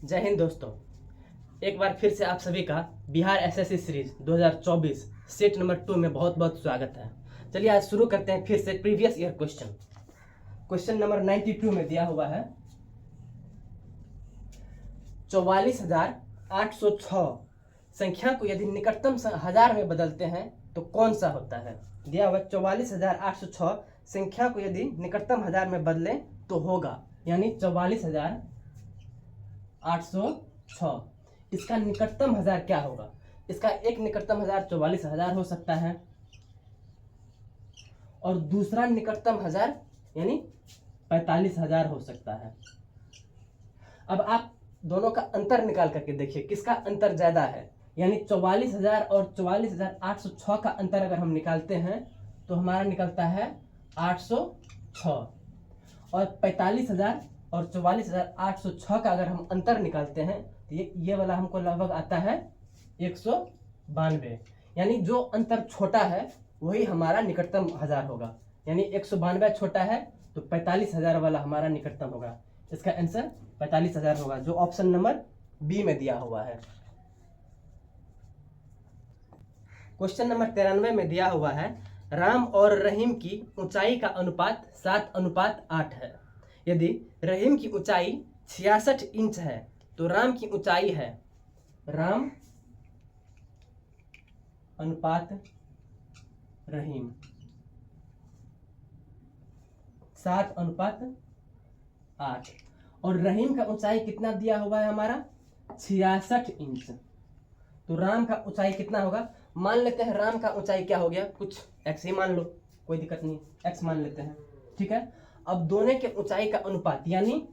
जय हिंद दोस्तों। एक बार फिर से आप सभी का Bihar SSC series 2024 set number 2 में बहुत बहुत स्वागत है। चलिए आज शुरू करते हैं फिर से प्रीवियस ईयर क्वेश्चन नंबर 92 में दिया हुआ है 44,806 संख्या को यदि निकटतम हजार में बदलते हैं तो कौन सा होता है। दिया हुआ 44,806 संख्या को यदि निकटतम हजार में बदलें तो होगा, यानी 44,806 इसका निकटतम हजार क्या होगा। इसका एक निकटतम हजार 44,000 हो सकता है और दूसरा निकटतम हजार यानी 45,000 हो सकता है। अब आप दोनों का अंतर निकाल करके देखिए किसका अंतर ज्यादा है, यानी 44,000 और 44,806 का अंतर अगर हम निकालते हैं तो हमारा निकलता है 806 और 45,000 और 44,806 का अगर हम अंतर निकालते हैं तो ये वाला हमको लगभग आता है 192, यानी जो अंतर छोटा है वही हमारा निकटतम हजार होगा। यानी 192 छोटा है तो 45,000 वाला हमारा निकटतम होगा। इसका आंसर 45,000 होगा, जो ऑप्शन नंबर बी में दिया हुआ है। क्वेश्चन नंबर 93 में दिया हुआ है राम और रहीम की ऊंचाई का अनुपात 7:8 है। यदि रहीम की ऊंचाई 66 इंच है तो राम की ऊंचाई है, राम अनुपात रहीम 7:8 और रहीम का ऊंचाई कितना दिया हुआ है हमारा 66 इंच। तो राम का ऊंचाई कितना होगा, मान लेते हैं राम का ऊंचाई क्या हो गया, कुछ एक्स ही मान लो, कोई दिक्कत नहीं, एक्स मान लेते हैं, ठीक है। अब दोनों के ऊंचाई का अनुपात यानी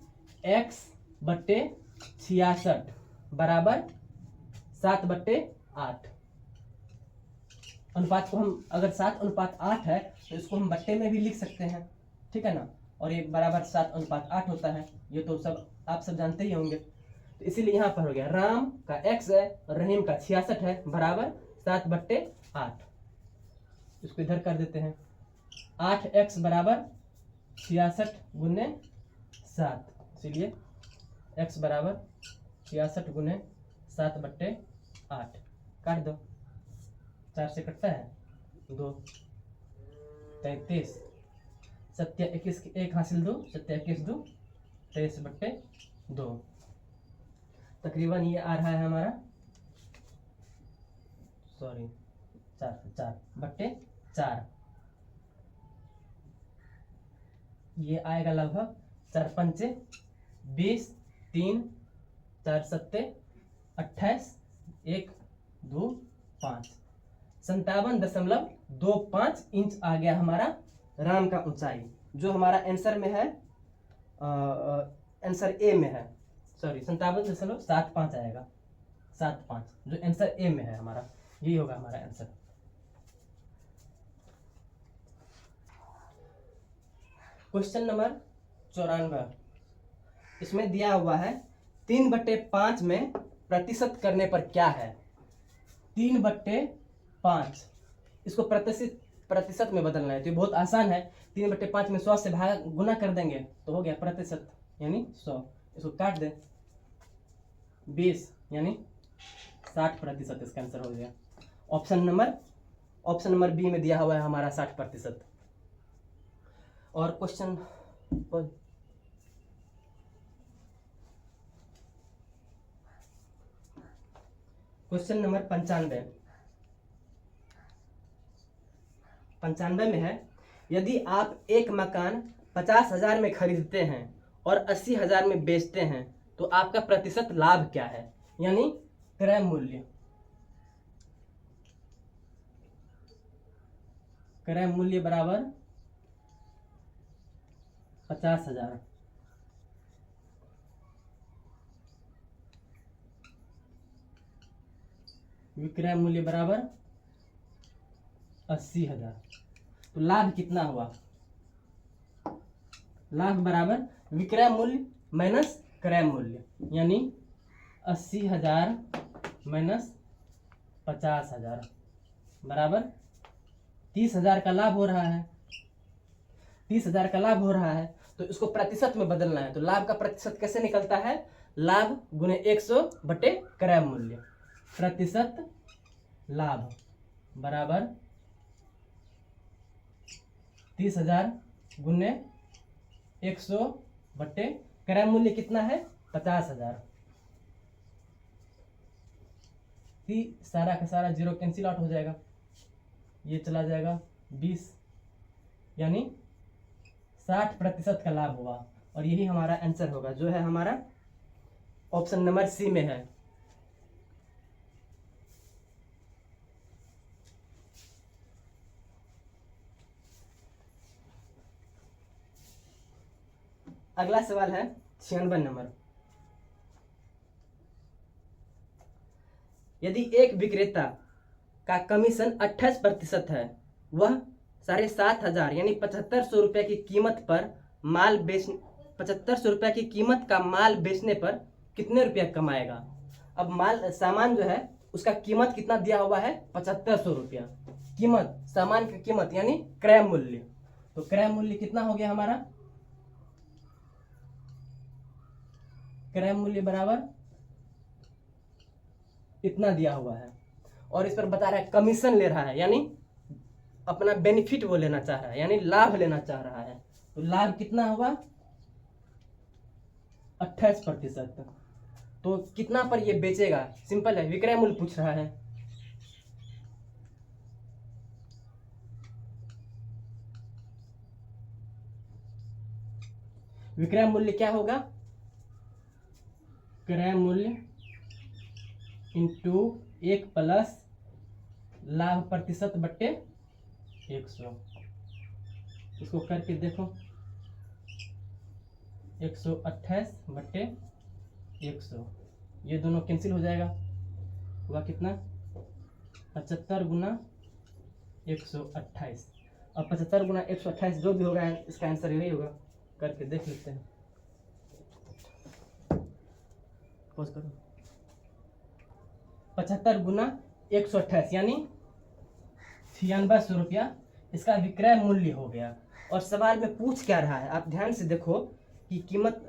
x/66 बराबर 7/8। अनुपात को हम अगर 7:8 है तो इसको हम बट्टे में भी लिख सकते हैं, ठीक है ना, और ये बराबर 7:8 होता है। ये तो सब आप सब जानते ही होंगे। तो इसीलिए यहाँ पर हो गया राम का x है और रहीम का 66 है बराबर 7/8। इसको इधर कर देते हैं, 8x बराबर 66 गुने 7, इसीलिए x बराबर 66 गुने 7/8। काट दो, 4 से कटता है 2, 33, 7 21 1 हासिल 2, 7 21 2, 23/2। तकरीबन ये आ रहा है हमारा 4/4। ये आएगा लगभग 4 पंचे 20, 3 4 सत्ते 28, 1 2 5, 57.25 इंच आ गया हमारा राम का ऊंचाई, जो हमारा आंसर में है, आंसर ए में है, 57.75 आएगा, 75, जो आंसर ए में है हमारा, यही होगा हमारा आंसर। क्वेश्चन नंबर 94, इसमें दिया हुआ है 3/5 में प्रतिशत करने पर क्या है। 3/5 इसको प्रतिशत में बदलना है, तो ये बहुत आसान है। 3/5 में 100 से भाग गुना कर देंगे तो हो गया प्रतिशत, यानी 100। इसको काट दे 20, यानी 60%। इसका आंसर हो गया ऑप्शन नंबर बी में दिया हुआ है हमारा 60%। और क्वेश्चन नंबर 95 में है यदि आप एक मकान 50,000 में खरीदते हैं और 80,000 में बेचते हैं तो आपका प्रतिशत लाभ क्या है, यानी क्रय मूल्य बराबर 50,000, विक्रय मूल्य बराबर 80,000। तो लाभ कितना हुआ, लाभ बराबर विक्रय मूल्य माइनस क्रय मूल्य, यानी 80,000 माइनस 50,000 बराबर 30,000 का लाभ हो रहा है। 30,000 का लाभ हो रहा है तो इसको प्रतिशत में बदलना है। तो लाभ का प्रतिशत कैसे निकलता है? लाभ गुने 100 बटे क्रय मूल्य। प्रतिशत लाभ बराबर 30,000 गुने 100 बटे क्रय मूल्य कितना है? 50,000। सारा का सारा जीरो कैंसिल आउट हो जाएगा, ये चला जाएगा 20, यानी 60% का लाभ हुआ। और यही हमारा आंसर होगा, जो है हमारा ऑप्शन नंबर सी में है। अगला सवाल है 96 नंबर। यदि एक विक्रेता का कमीशन 28% है, वह 7,500 यानी 7,500 रुपये की कीमत पर माल बेच 7,500 रुपये की कीमत का माल बेचने पर कितने रुपया कमाएगा? अब माल सामान जो है उसका कीमत कितना दिया हुआ है? 7,500 रुपया। कीमत, सामान की कीमत यानी क्रय मूल्य। तो क्रय मूल्य कितना हो गया हमारा? क्रय मूल्य बराबर इतना दिया हुआ है, और इस पर बता रहा है कमीशन ले रहा है, यानी अपना बेनिफिट वो लेना चाह रहा है, यानी लाभ लेना चाह रहा है। तो लाभ कितना हुआ? 28%। तो कितना पर ये बेचेगा? सिंपल है, विक्रय मूल्य पूछ रहा है। विक्रय मूल्य क्या होगा? क्रय मूल्य इंटू 1 प्लस लाभ प्रतिशत बट्टे 100। इसको करके देखो, 128 बट्टे 100, ये दोनों कैंसिल हो जाएगा, हुआ कितना? 75 गुना 128। अब 75 गुना 128 जो भी होगा इसका आंसर यही होगा, करके देख लेते हैं। पोज करो। 75 गुना 128 यानी 9600 रुपया इसका विक्रय मूल्य हो गया। और सवाल में पूछ क्या रहा है, आप ध्यान से देखो कि कीमत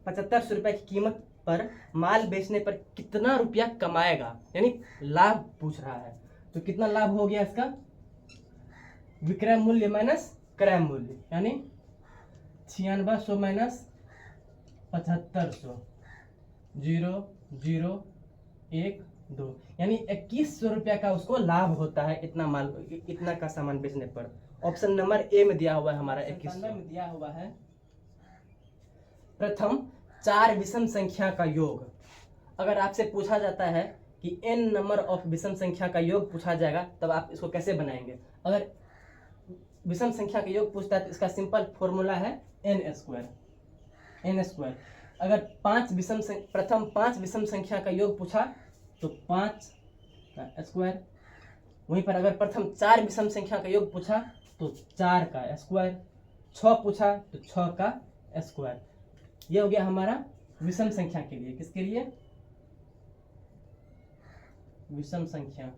7500 रुपये की कीमत पर माल बेचने पर कितना रुपया कमाएगा, यानी लाभ पूछ रहा है। तो कितना लाभ हो गया इसका? विक्रय मूल्य माइनस क्रय मूल्य, यानी 9600 माइनस 7500, 0 0 1 2, यानी 2100 रुपया का उसको लाभ होता है इतना माल, इतना का सामान बेचने पर। ऑप्शन नंबर ए में दिया हुआ है हमारा 2100 में दिया हुआ है। प्रथम 4 विषम संख्या का योग। अगर आपसे पूछा जाता है कि n नंबर ऑफ विषम संख्या का योग पूछा जाएगा, तब आप इसको कैसे बनाएंगे? अगर विषम संख्या का योग पूछता है तो इसका सिंपल फॉर्मूला है n²। अगर प्रथम 5 विषम संख्या का योग पूछा तो 5 का स्क्वायर। वहीं पर अगर प्रथम 4 विषम संख्या का योग पूछा तो 4 का स्क्वायर। 6 पूछा तो 6 का स्क्वायर। ये हो गया हमारा विषम संख्या के लिए। किसके लिए? विषम संख्या।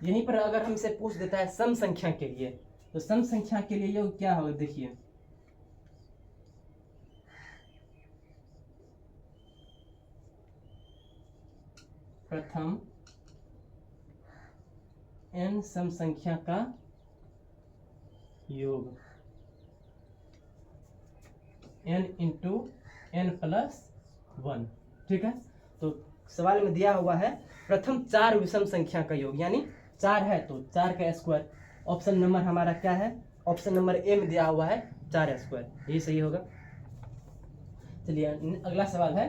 यहीं पर अगर हमसे पूछ देता है सम संख्या के लिए, तो सम संख्या के लिए योग क्या होगा? देखिए, प्रथम n सम संख्या का योग, n इंटू n प्लस 1। ठीक है, तो सवाल में दिया हुआ है प्रथम 4 विषम संख्या का योग, यानी 4 है तो 4 का स्क्वायर। ऑप्शन नंबर हमारा क्या है? ऑप्शन नंबर ए में दिया हुआ है 4 स्क्वायर, यही सही होगा। चलिए अगला सवाल है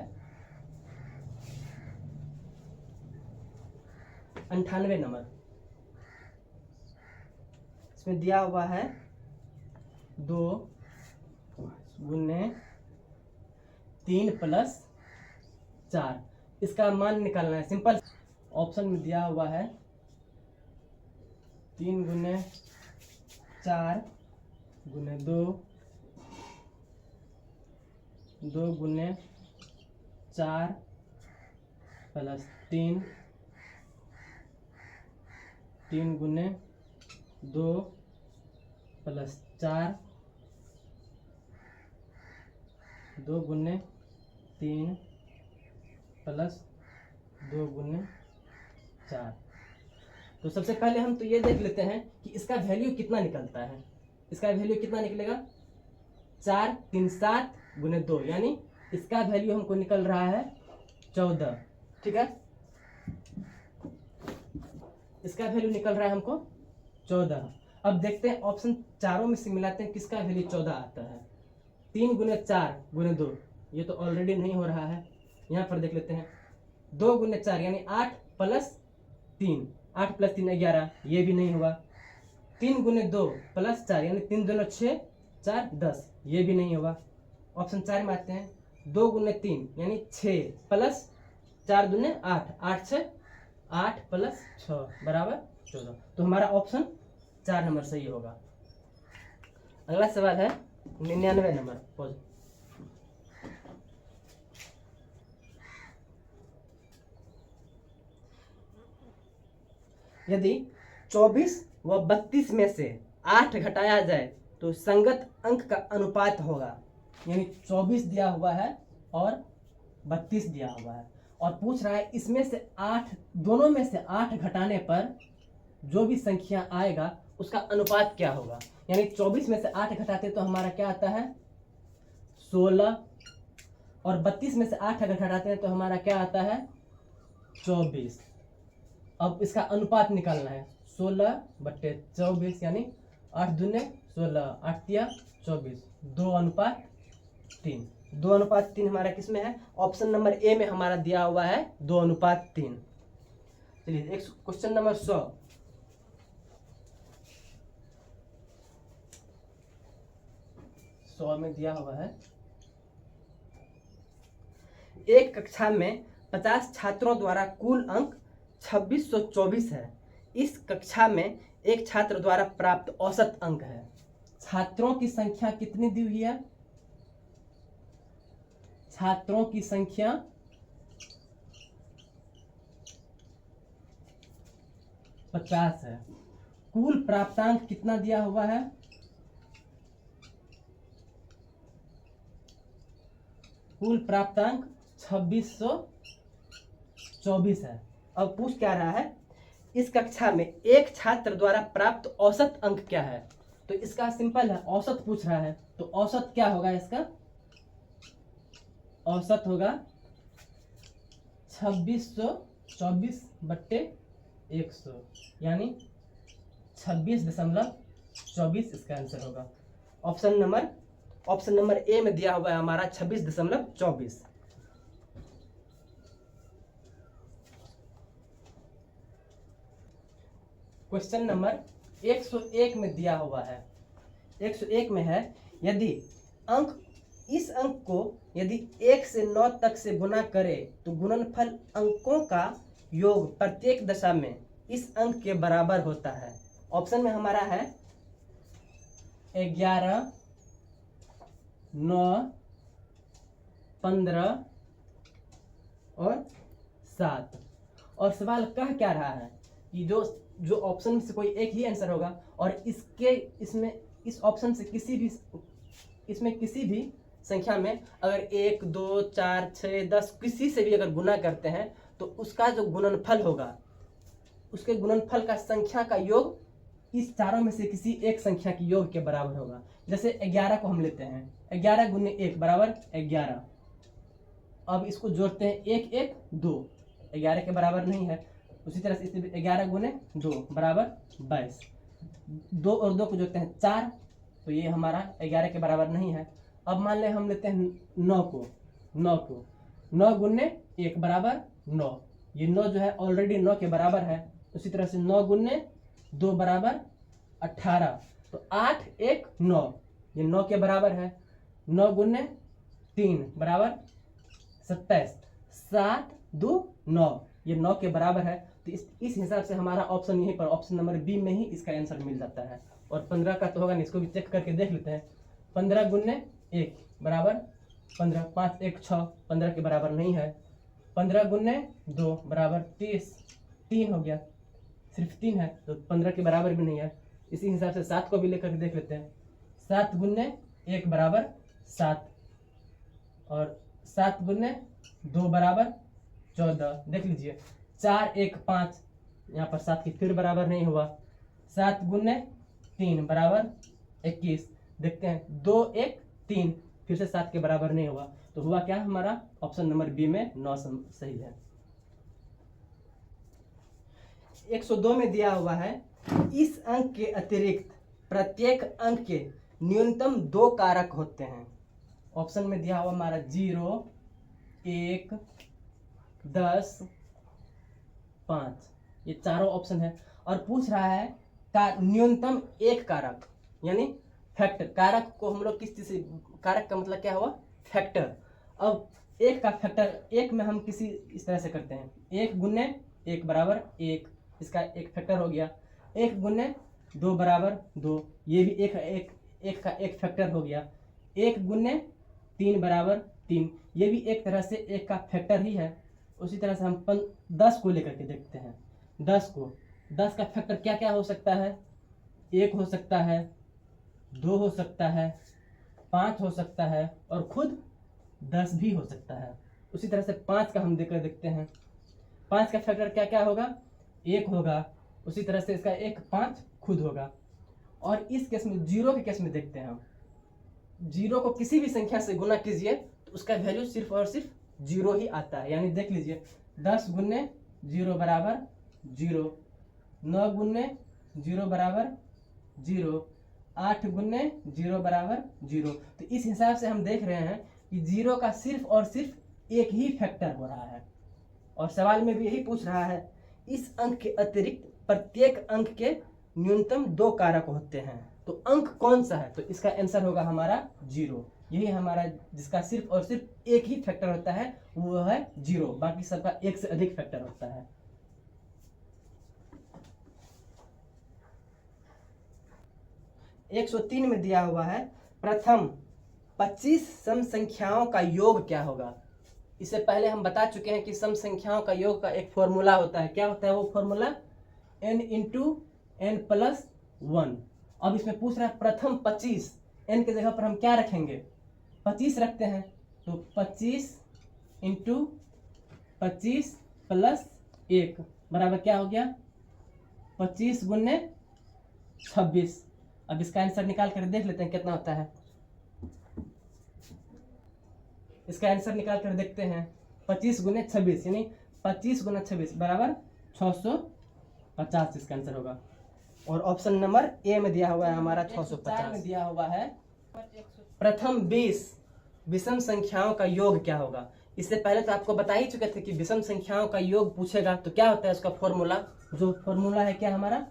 98 नंबर। इसमें दिया हुआ है 2 गुने 3 प्लस 4, इसका मान निकालना है। सिंपल ऑप्शन में दिया हुआ है 3 गुने 4 गुने 2, 2 गुने 4 प्लस 3, 3 गुने 2 प्लस 4, 2 गुने 3 प्लस 2 गुने 4। तो सबसे पहले हम तो ये देख लेते हैं कि इसका वैल्यू कितना निकलता है। इसका वैल्यू कितना निकलेगा, 4 3 7 गुने 2, यानी इसका वैल्यू हमको निकल रहा है 14। ठीक है, इसका वैल्यू निकल रहा है हमको 14। अब देखते हैं ऑप्शन चारों में से मिलाते हैं किसका वैल्यू 14 आता है। 3 गुने 4 गुने 2, ये तो ऑलरेडी नहीं हो रहा है, यहाँ पर देख लेते हैं। 2 गुने 4 यानी 8 प्लस 3, 8 प्लस 3 11, ये भी नहीं हुआ। 3 गुने 2 प्लस 4 यानी 3 2 6 4 10, ये भी नहीं हुआ। ऑप्शन 4 में आते हैं। 2 गुने 3 यानी 6 प्लस 4 दूने 8, 8 6 8 प्लस 6 बराबर 14। तो हमारा ऑप्शन 4 नंबर सही होगा। अगला सवाल है 99 नंबर। पॉज। यदि 24 व 32 में से 8 घटाया जाए तो संगत अंक का अनुपात होगा। यानी 24 दिया हुआ है और 32 दिया हुआ है, और पूछ रहा है इसमें से 8, दोनों में से 8 घटाने पर जो भी संख्या आएगा उसका अनुपात क्या होगा। यानी 24 में से 8 घटाते तो हमारा क्या आता है 16, और 32 में से 8 अगर घटाते हैं तो हमारा क्या आता है 24। अब इसका अनुपात निकालना है, 16/24 यानी 8 दूने 16, 8 तिया 24, 2:3। 2:3 हमारा किस में है, ऑप्शन नंबर ए में हमारा दिया हुआ है 2:3। चलिए एक क्वेश्चन नंबर 100 में दिया हुआ है। एक कक्षा में 50 छात्रों द्वारा कुल अंक 2624 है। इस कक्षा में एक छात्र द्वारा प्राप्त औसत अंक है। छात्रों की संख्या कितनी दी हुई है, छात्रों की संख्या 50 है। कुल प्राप्तांक कितना दिया हुआ है, कुल प्राप्तांक 2624 है। अब पूछ क्या रहा है, इस कक्षा में एक छात्र द्वारा प्राप्त औसत अंक क्या है। तो इसका सिंपल है, औसत पूछ रहा है तो औसत क्या होगा, इसका औसत होगा 2624/100 यानी 26.24 इसका आंसर होगा। ऑप्शन नंबर ए में दिया हुआ है हमारा 26.24। क्वेश्चन नंबर 101 में दिया हुआ है। 101 में है, यदि इस अंक को यदि 1 से 9 तक से गुना करे तो गुणनफल अंकों का योग प्रत्येक दशा में इस अंक के बराबर होता है। ऑप्शन में हमारा है 11, 9, 15 और 7। और सवाल कह क्या रहा है कि जो ऑप्शन में से कोई एक ही आंसर होगा, और इस ऑप्शन से किसी भी संख्या में अगर 1 2 4 6 10 किसी से भी अगर गुना करते हैं तो उसका जो गुणनफल होगा, उसके गुणनफल का संख्या का योग इस चारों में से किसी एक संख्या के योग के बराबर होगा। जैसे 11 को हम लेते हैं, 11 गुने 1 बराबर 11। अब इसको जोड़ते हैं, 1 1 2, 11 के बराबर नहीं है। उसी तरह से 11 गुने 2 बराबर 22। 2 और 2 को जोड़ते हैं 4, तो ये हमारा 11 के बराबर नहीं है। अब मान लें हम लेते हैं 9 को 9 गुने 1 बराबर 9, ये 9 जो है ऑलरेडी 9 के बराबर है। उसी तरह से 9 गुने 2 बराबर 18, तो 8 1 9, ये 9 के बराबर है। 9 गुने 3 बराबर 27, 7 2 9, ये 9 के बराबर है। तो इस हिसाब से हमारा ऑप्शन यहीं पर, ऑप्शन नंबर बी में ही इसका आंसर मिल जाता है। और 15 का तो होगा नहीं, इसको भी चेक करके देख लेते हैं। 15 गुने 1 बराबर 15, 5 1 6, 15 के बराबर नहीं है। 15 गुने 2 बराबर 30, 3 हो गया, सिर्फ 3 है, तो 15 के बराबर भी नहीं है। इसी हिसाब से 7 को भी लेकर के देख लेते हैं। 7 गुने 1 बराबर 7 और 7 गुने 2 बराबर 14। देख लीजिए 4 1 5, यहाँ पर 7 की फिर बराबर नहीं हुआ। 7 गुने 3 बराबर 21। देखते हैं 2 1 3, फिर से 7 के बराबर नहीं हुआ। तो हुआ क्या हमारा ऑप्शन नंबर बी में 9 सही है। 102 में दिया हुआ है इस अंक के अतिरिक्त प्रत्येक अंक के न्यूनतम 2 कारक होते हैं। ऑप्शन में दिया हुआ हमारा 0 1 10 5, ये चारों ऑप्शन है और पूछ रहा है का न्यूनतम 1 कारक यानी फैक्टर। कारक को हम लोग किस चीज से, कारक का मतलब क्या हुआ फैक्टर। अब 1 का फैक्टर 1 में हम किसी इस तरह से करते हैं 1 गुने 1 बराबर 1, इसका एक फैक्टर हो गया। 1 गुने 2 बराबर 2, ये भी एक का एक फैक्टर हो गया। 1 गुने 3 बराबर 3, ये भी एक तरह से 1 का फैक्टर ही है। उसी तरह से हम 10 को लेकर के देखते हैं। 10 का फैक्टर क्या क्या हो सकता है, 1 हो सकता है, 2 हो सकता है, 5 हो सकता है और खुद 10 भी हो सकता है। उसी तरह से 5 का हम देखकर देखते हैं। 5 का फैक्टर क्या क्या होगा, 1 होगा, उसी तरह से इसका 1 5 खुद होगा। और इस केस में 0 के केस में देखते हैं हम। 0 को किसी भी संख्या से गुना कीजिए तो उसका वैल्यू सिर्फ और सिर्फ 0 ही आता है। यानी देख लीजिए 10 गुने 0 बराबर 0, 9 गुने 0 बराबर 0, 8 गुने 0 बराबर 0। तो इस हिसाब से हम देख रहे हैं कि 0 का सिर्फ और सिर्फ एक ही फैक्टर हो रहा है। और सवाल में भी यही पूछ रहा है इस अंक के अतिरिक्त प्रत्येक अंक के न्यूनतम 2 कारक होते हैं। तो अंक कौन सा है, तो इसका आंसर होगा हमारा 0। यही हमारा जिसका सिर्फ और सिर्फ एक ही फैक्टर होता है वो है 0, बाकी सबका 1 से अधिक फैक्टर होता है। एक 103 में दिया हुआ है प्रथम 25 सम संख्याओं का योग क्या होगा। इससे पहले हम बता चुके हैं कि सम संख्याओं का योग का एक फॉर्मूला होता है। क्या होता है वो formula, n into n plus 1। अब इसमें पूछ रहा है प्रथम 25, n के जगह पर हम क्या रखेंगे 25 रखते हैं। तो 25 इंटू 25 प्लस 1 बराबर क्या हो गया 25 गुने 26। अब इसका आंसर निकाल कर देख लेते हैं कितना होता है। इसका आंसर निकाल कर देखते हैं 25 गुने 26 यानी 25 गुना 26 बराबर 650 इसका आंसर होगा। और ऑप्शन नंबर ए में दिया हुआ है हमारा 650 में दिया हुआ है प्रथम 20 विषम संख्याओं का योग क्या होगा। इससे पहले तो आपको बता ही चुके थे कि विषम संख्याओं का योग पूछेगा तो क्या होता है उसका फॉर्मूला, जो फॉर्मूला है क्या हमारा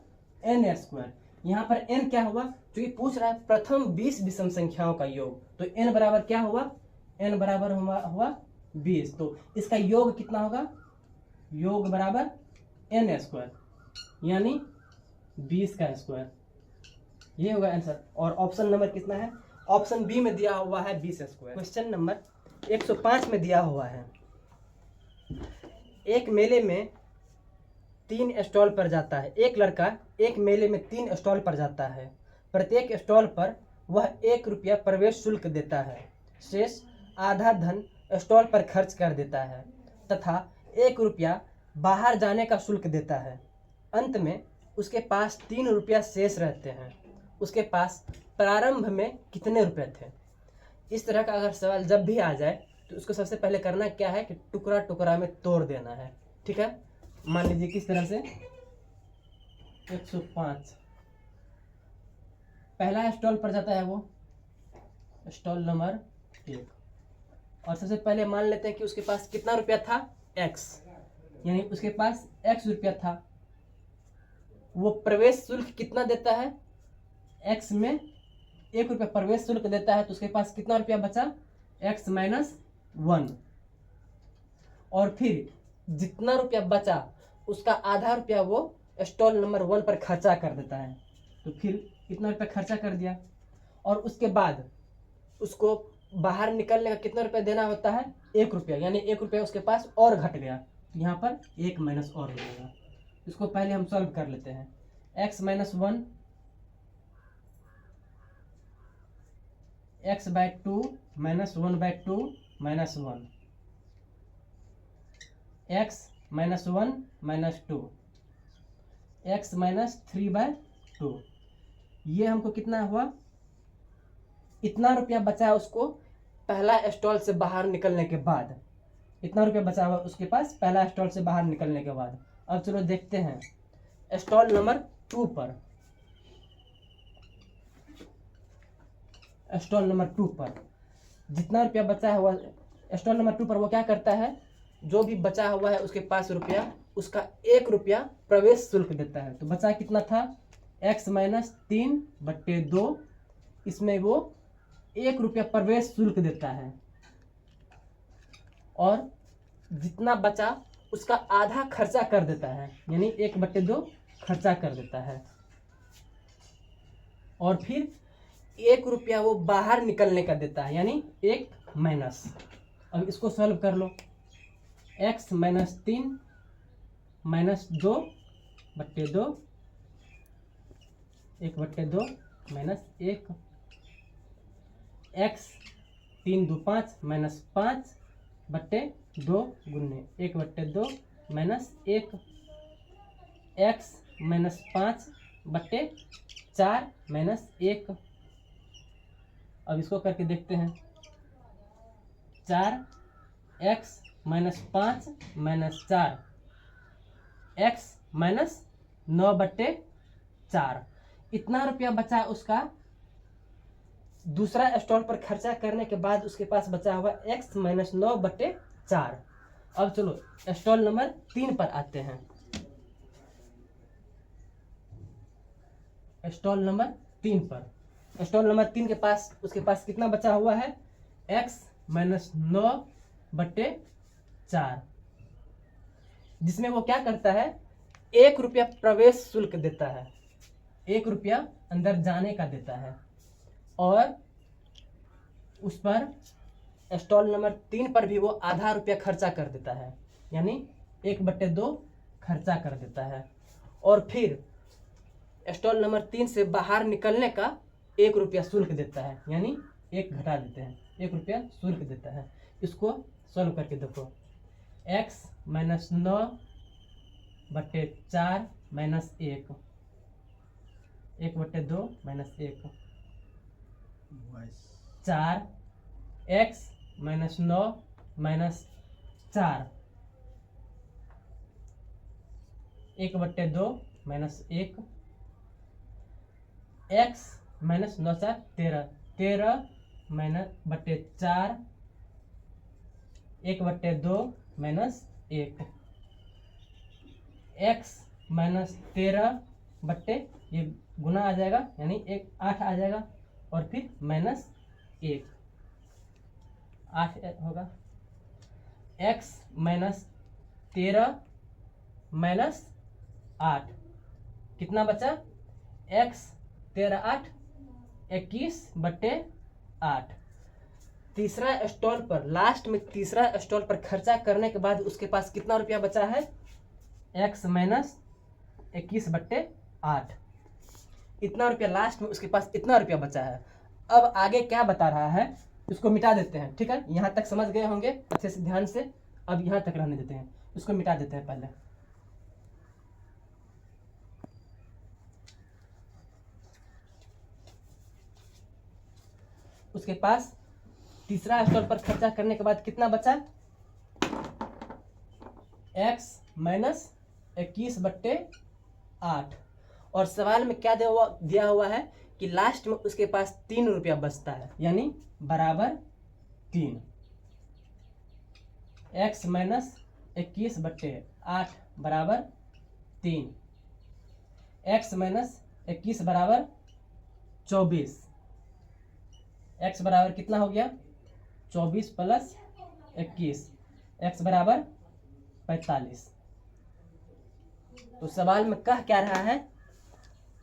n²। यहाँ पर n क्या हुआ, क्योंकि पूछ रहा है प्रथम 20 विषम संख्याओं का योग, तो n बराबर क्या हुआ, n बराबर हुआ 20। तो इसका योग कितना होगा, योग बराबर n² यानी 20 का स्क्वायर, ये होगा आंसर। और ऑप्शन नंबर कितना है, ऑप्शन बी में दिया हुआ है 20 स्क्वायर। क्वेश्चन नंबर 105 में दिया हुआ है एक मेले में 3 स्टॉल पर जाता है। एक लड़का एक मेले में 3 स्टॉल पर जाता है। प्रत्येक स्टॉल पर वह 1 रुपया प्रवेश शुल्क देता है। शेष आधा धन स्टॉल पर खर्च कर देता है तथा 1 रुपया बाहर जाने का शुल्क देता है। अंत में उसके पास 3 रुपया शेष रहते हैं। उसके पास प्रारंभ में कितने रुपए थे। इस तरह का अगर सवाल जब भी आ जाए तो उसको सबसे पहले करना क्या है कि टुकड़ा टुकड़ा में तोड़ देना है। ठीक है, मान लीजिए किस तरह से 105 पहला स्टॉल पर जाता है, वो स्टॉल नंबर 1, और सबसे पहले मान लेते हैं कि उसके पास कितना रुपया था, x, यानी उसके पास x रुपया था। वो प्रवेश शुल्क कितना देता है, x में 1 रुपया प्रवेश शुल्क देता है, तो उसके पास कितना रुपया बचा, x - 1। और फिर जितना रुपया बचा उसका आधा रुपया वो स्टॉल नंबर 1 पर खर्चा कर देता है। तो फिर कितना रुपया खर्चा कर दिया, और उसके बाद उसको बाहर निकलने का कितना रुपया देना होता है, 1 रुपया, यानी 1 रुपया उसके पास और घट गया। यहाँ पर 1 माइनस और हो जाएगा। इसको पहले हम सॉल्व कर लेते हैं। x - 1 x/2 -1/2 -1, x -1 -2, x -3/2। ये हमको कितना हुआ, इतना रुपया बचा है उसको पहला स्टॉल से बाहर निकलने के बाद, इतना रुपया बचा हुआ उसके पास पहला स्टॉल से बाहर निकलने के बाद। अब चलो देखते हैं स्टॉल नंबर 2 पर। स्टॉल नंबर 2 पर जितना रुपया बचा हुआ स्टॉल नंबर 2 पर वो क्या करता है, जो भी बचा हुआ है उसके पास रुपया, उसका 1 रुपया प्रवेश शुल्क देता है। तो बचा कितना था, x -3/2, इसमें वो 1 रुपया प्रवेश शुल्क देता है, और जितना बचा उसका आधा खर्चा कर देता है, यानी 1/2 खर्चा कर देता है, और फिर 1 रुपया वो बाहर निकलने का देता है, यानी 1 माइनस। अब इसको सॉल्व कर लो, x -3 -2/2, 1/2 -1, x 3 2 5 -5/2 गुने 1/2 -1, x -5/4 -1। अब इसको करके देखते हैं, 4x -5 -4, x -9/4। इतना रुपया बचा उसका दूसरा स्टॉल पर खर्चा करने के बाद, उसके पास बचा हुआ x -9/4। अब चलो स्टॉल नंबर 3 पर आते हैं। स्टॉल नंबर 3 पर, स्टॉल नंबर 3 के पास उसके पास कितना बचा हुआ है, x -9/4, जिसमें वो क्या करता है, 1 रुपया प्रवेश शुल्क देता है, 1 रुपया अंदर जाने का देता है, और उस पर स्टॉल नंबर 3 पर भी वो आधा रुपया खर्चा कर देता है, यानी 1/2 खर्चा कर देता है, और फिर स्टॉल नंबर 3 से बाहर निकलने का 1 रुपया शुल्क देता है, यानी 1 घटा देते हैं, 1 रुपया शुल्क देता है। इसको सॉल्व करके देखो, x -9/4 -1, 1/2 -1, 4, x -9 -4, 1/2 -1, x -9 4 13, 13/4, 1/2 -1, x -13 ये गुना आ जाएगा, यानी 1 8 आ जाएगा, और फिर -1 8 होगा, x -13 -8 कितना बचा, x 13 8 21/8। तीसरा स्टॉल पर, लास्ट में तीसरा स्टॉल पर खर्चा करने के बाद उसके पास कितना रुपया बचा है, x -21/8। इतना रुपया लास्ट में उसके पास इतना रुपया बचा है। अब आगे क्या बता रहा है, इसको मिटा देते हैं, ठीक है, यहाँ तक समझ गए होंगे अच्छे से ध्यान से। अब यहाँ तक रहने देते हैं, इसको मिटा देते हैं पहले। उसके पास तीसरा स्टॉल पर खर्चा करने के बाद कितना बचा, x -21/8, और सवाल में क्या दिया हुआ है कि लास्ट में उसके पास 3 रुपया बचता है, यानी बराबर 3, x -21/8 बराबर 3, x -21 बराबर 24, x बराबर कितना हो गया, 24 + 21, x बराबर 45। तो सवाल में कह क्या रहा है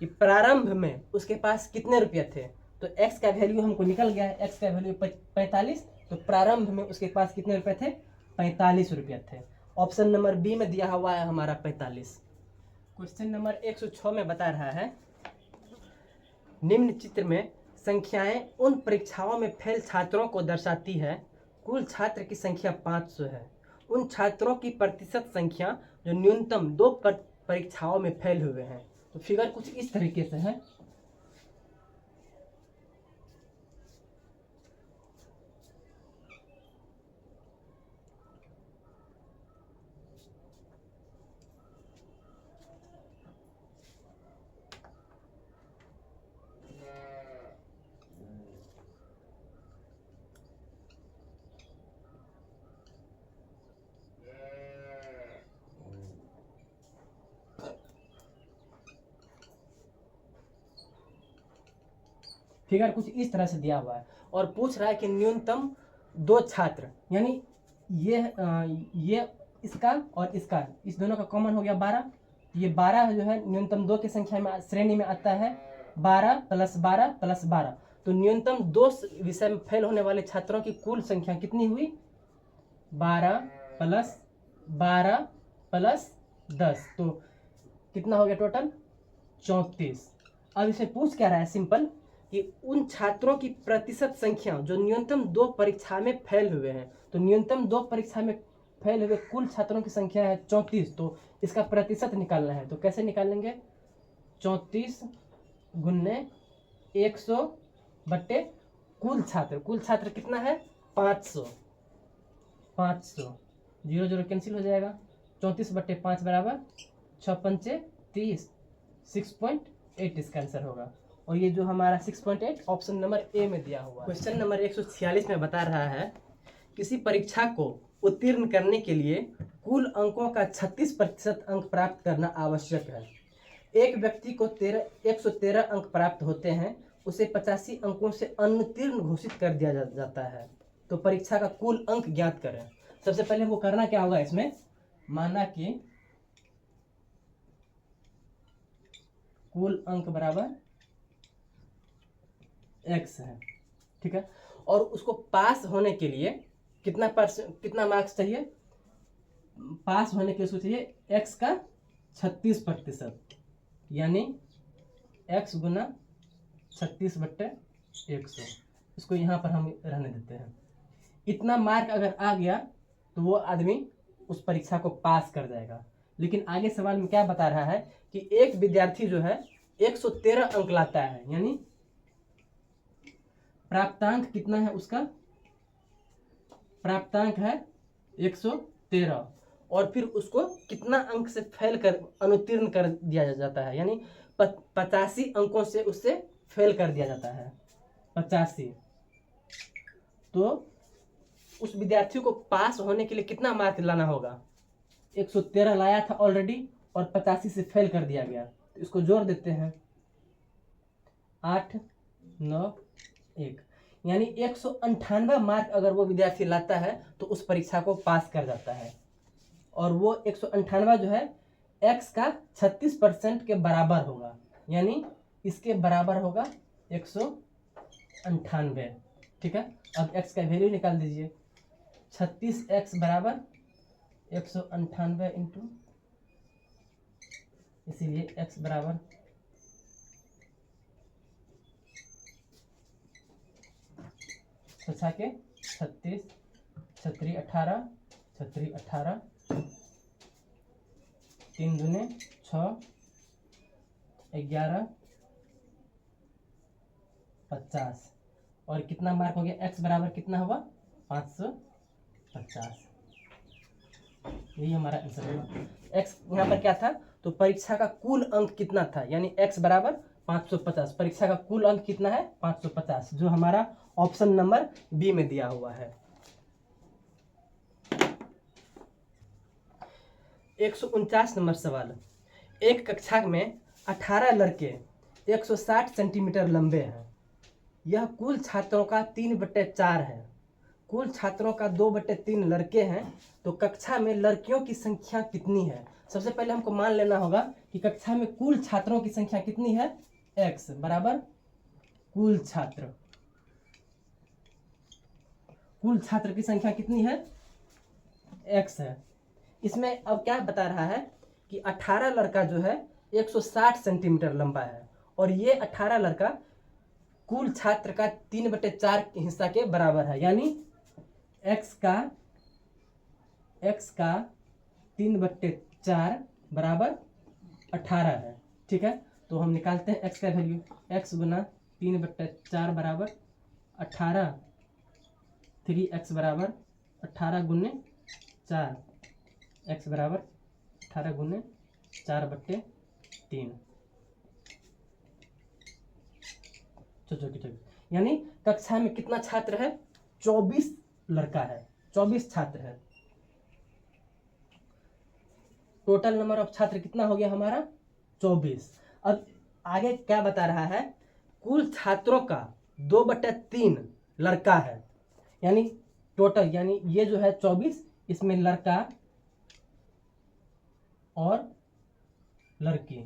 कि प्रारंभ में उसके पास कितने रुपये थे, तो x का वैल्यू हमको निकल गया है, x का वैल्यू 45, तो प्रारंभ में उसके पास कितने रुपये थे, 45 रुपये थे। ऑप्शन नंबर बी में दिया हुआ है हमारा 45। क्वेश्चन नंबर 106 में बता रहा है, निम्न चित्र में संख्याएं उन परीक्षाओं में फेल छात्रों को दर्शाती है। कुल छात्र की संख्या 500 है। उन छात्रों की प्रतिशत संख्या जो न्यूनतम 2 परीक्षाओं में फेल हुए हैं। तो फिगर कुछ इस तरीके से है। फिगर कुछ इस तरह से दिया हुआ है और पूछ रहा है कि न्यूनतम 2 छात्र, यानी ये इसका और इसका, इस दोनों का कॉमन हो गया 12। ये 12 जो है न्यूनतम 2 की संख्या में श्रेणी में आता है। 12 + 12 + 12, तो न्यूनतम 2 विषय में फेल होने वाले छात्रों की कुल संख्या कितनी हुई? 12 + 12 + 10, तो कितना हो गया टोटल? 34। अब इसे पूछ क्या रहा है सिंपल कि उन छात्रों की प्रतिशत संख्या जो न्यूनतम 2 परीक्षा में फेल हुए हैं। तो न्यूनतम 2 परीक्षा में फेल हुए कुल छात्रों की संख्या है 34, तो इसका प्रतिशत निकालना है। तो कैसे निकालेंगे? 34 × 100 बट्टे कुल छात्र कितना है? 500। 0 0 कैंसिल हो जाएगा। 34/5 = 6 × 5 = 30, 6.8 इसका आंसर होगा। और ये जो हमारा 6.8 ऑप्शन नंबर ए में दिया हुआ है। क्वेश्चन नंबर 146 में बता रहा है किसी परीक्षा को उत्तीर्ण करने के लिए कुल अंकों का 36% अंक प्राप्त करना आवश्यक है। एक व्यक्ति को 113 अंक प्राप्त होते हैं, उसे 85 अंकों से अनुत्तीर्ण घोषित कर दिया जाता है। तो परीक्षा का कुल अंक ज्ञात करें। सबसे पहले वो करना क्या होगा इसमें, माना कि कुल अंक बराबर x है, ठीक है। और उसको पास होने के लिए कितना मार्क्स चाहिए? पास होने के लिए उसको चाहिए x का 36%, यानी x × 36/100। इसको यहाँ पर हम रहने देते हैं। इतना मार्क अगर आ गया तो वो आदमी उस परीक्षा को पास कर जाएगा। लेकिन आगे सवाल में क्या बता रहा है कि एक विद्यार्थी जो है 113 अंक लाता है, यानी प्राप्तांक कितना है उसका? प्राप्तांक है 113, और फिर उसको कितना अंक से फेल कर अनुत्तीर्ण कर दिया जाता है, यानी 85 अंकों से उससे फेल कर दिया जाता है। 85। तो उस विद्यार्थी को पास होने के लिए कितना मार्क लाना होगा? 113 लाया था ऑलरेडी और 85 से फेल कर दिया गया, तो इसको जोड़ देते हैं 8 9 1, यानी 198 मार्क अगर वो विद्यार्थी लाता है तो उस परीक्षा को पास कर जाता है। और वो 198 जो है x का 36% के बराबर होगा, यानी इसके बराबर होगा 198, ठीक है। अब x का वैल्यू निकाल दीजिए। 36x = 198 इंटू, इसीलिए x बराबर 36 के 36, 36 18, 36 18, 3 दूने 6, 11 50, और कितना मार्क हो गया? x बराबर कितना हुआ? 550। यही हमारा आंसर होगा। x यहाँ पर क्या था? तो परीक्षा का कुल अंक कितना था, यानी x बराबर 550। परीक्षा का कुल अंक कितना है? 550, जो हमारा ऑप्शन नंबर बी में दिया हुआ है। 149 नंबर सवाल। एक कक्षा में 18 लड़के 160 सेंटीमीटर लंबे हैं। यह कुल छात्रों का 3/4 है। कुल छात्रों का 2/3 लड़के हैं, तो कक्षा में लड़कियों की संख्या कितनी है? सबसे पहले हमको मान लेना होगा कि कक्षा में कुल छात्रों की संख्या कितनी है? x बराबर कुल छात्र की संख्या कितनी है? x है। इसमें अब क्या बता रहा है कि 18 लड़का जो है 160 सेंटीमीटर लंबा है, और ये 18 लड़का कुल छात्र का 3/4 हिस्सा के बराबर है, यानी x का 3/4 बराबर 18 है। ठीक है, तो हम निकालते हैं x का वैल्यू, x गुना 3/4 बराबर 18, 3x बराबर 18 गुने 4, x बराबर 18 गुने 4/3। यानी कक्षा में कितना छात्र है? 24 लड़का है, 24 छात्र है। टोटल नंबर ऑफ छात्र कितना हो गया हमारा? 24। अब आगे क्या बता रहा है? कुल छात्रों का 2/3 लड़का है, यानी टोटल, यानी ये जो है 24, इसमें लड़का और लड़की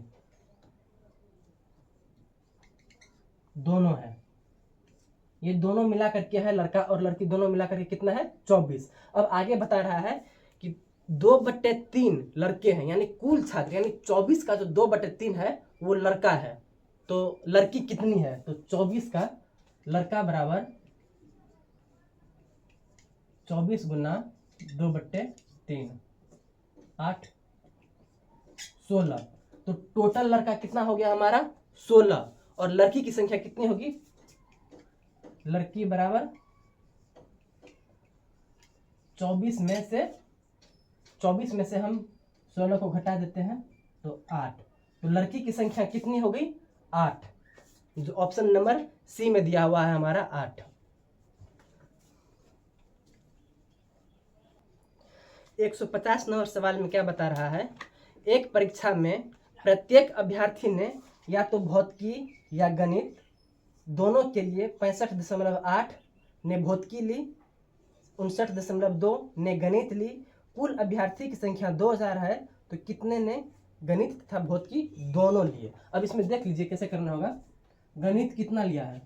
दोनों है। ये दोनों मिला करके है, लड़का और लड़की दोनों मिला करके कितना है? 24। अब आगे बता रहा है कि 2/3 लड़के हैं, यानी कुल छात्र, यानी 24 का जो 2/3 है वो लड़का है, तो लड़की कितनी है? तो 24 का लड़का बराबर 24 गुना 2/3, 8, 16। तो टोटल लड़का कितना हो गया हमारा? 16। और लड़की की संख्या कितनी होगी? लड़की बराबर 24 में से हम 16 को घटा देते हैं तो 8। तो लड़की की संख्या कितनी हो गई? 8, जो ऑप्शन नंबर सी में दिया हुआ है हमारा 8। 150 नंबर सवाल में क्या बता रहा है? एक परीक्षा में प्रत्येक अभ्यर्थी ने या तो भौतिकी या गणित दोनों के लिए 65.8 ने भौतिकी ली, 59.2 ने गणित ली। कुल अभ्यर्थी की संख्या 2000 है, तो कितने ने गणित तथा भौतिकी दोनों लिए? अब इसमें देख लीजिए कैसे करना होगा। गणित कितना लिया है?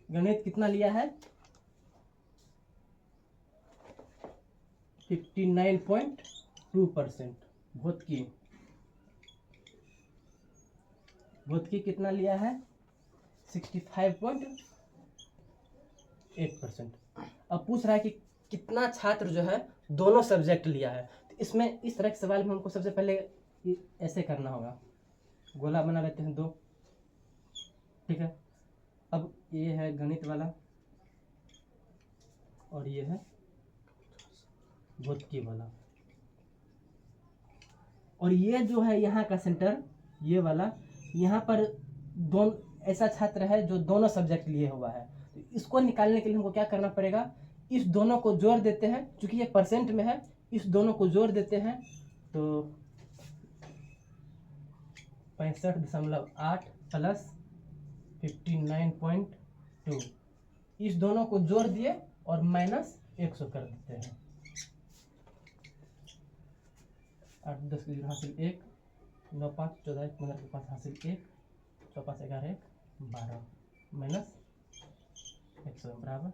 गणित कितना लिया है? 59.2%। भौतिकी कितना लिया है? 65.8%। अब पूछ रहा है कि कितना छात्र जो है दोनों सब्जेक्ट लिया है। तो इसमें इस तरह के सवाल में हमको सबसे पहले ऐसे करना होगा, गोला बना लेते हैं 2। ठीक है, अब ये है गणित वाला और ये है भौतिकी वाला, और ये जो है यहाँ का सेंटर, ये वाला, यहाँ पर दोनों ऐसा छात्र है जो दोनों सब्जेक्ट लिए हुआ है। तो इसको निकालने के लिए हमको क्या करना पड़ेगा? इस दोनों को जोड़ देते हैं, क्योंकि ये परसेंट में है, इस दोनों को जोड़ देते हैं तो 65.8 प्लस 59.2, इस दोनों को जोड़ दिए और माइनस 100 कर देते हैं। 8 10 की हासिल 1, 9 5 14 15 के 5 हासिल 1, 4 5 11 12 माइनस 100 बराबर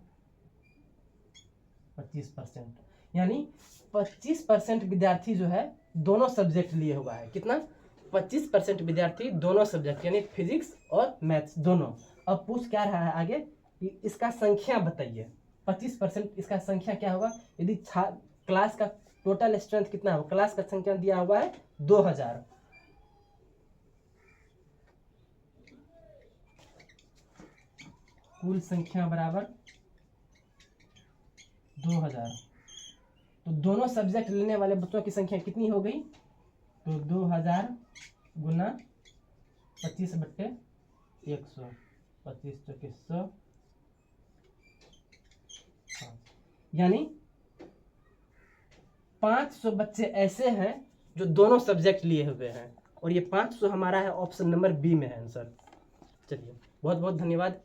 25%। यानी 25% विद्यार्थी जो है दोनों सब्जेक्ट लिए हुआ है। कितना? 25% विद्यार्थी दोनों सब्जेक्ट, यानी फिजिक्स और मैथ्स दोनों। अब पूछ क्या रहा है आगे कि इसका संख्या बताइए। 25% इसका संख्या क्या होगा? यदि क्लास का टोटल स्ट्रेंथ कितना है? क्लास का संख्या दिया हुआ है 2000। कुल संख्या बराबर 2000। तो दोनों सब्जेक्ट लेने वाले बच्चों की संख्या कितनी हो गई? तो 2000 गुना 25/100, 25 चौके 100, यानी 500 बच्चे ऐसे हैं जो दोनों सब्जेक्ट लिए हुए हैं, और ये 500 हमारा है ऑप्शन नंबर बी में है आंसर। चलिए, बहुत बहुत धन्यवाद।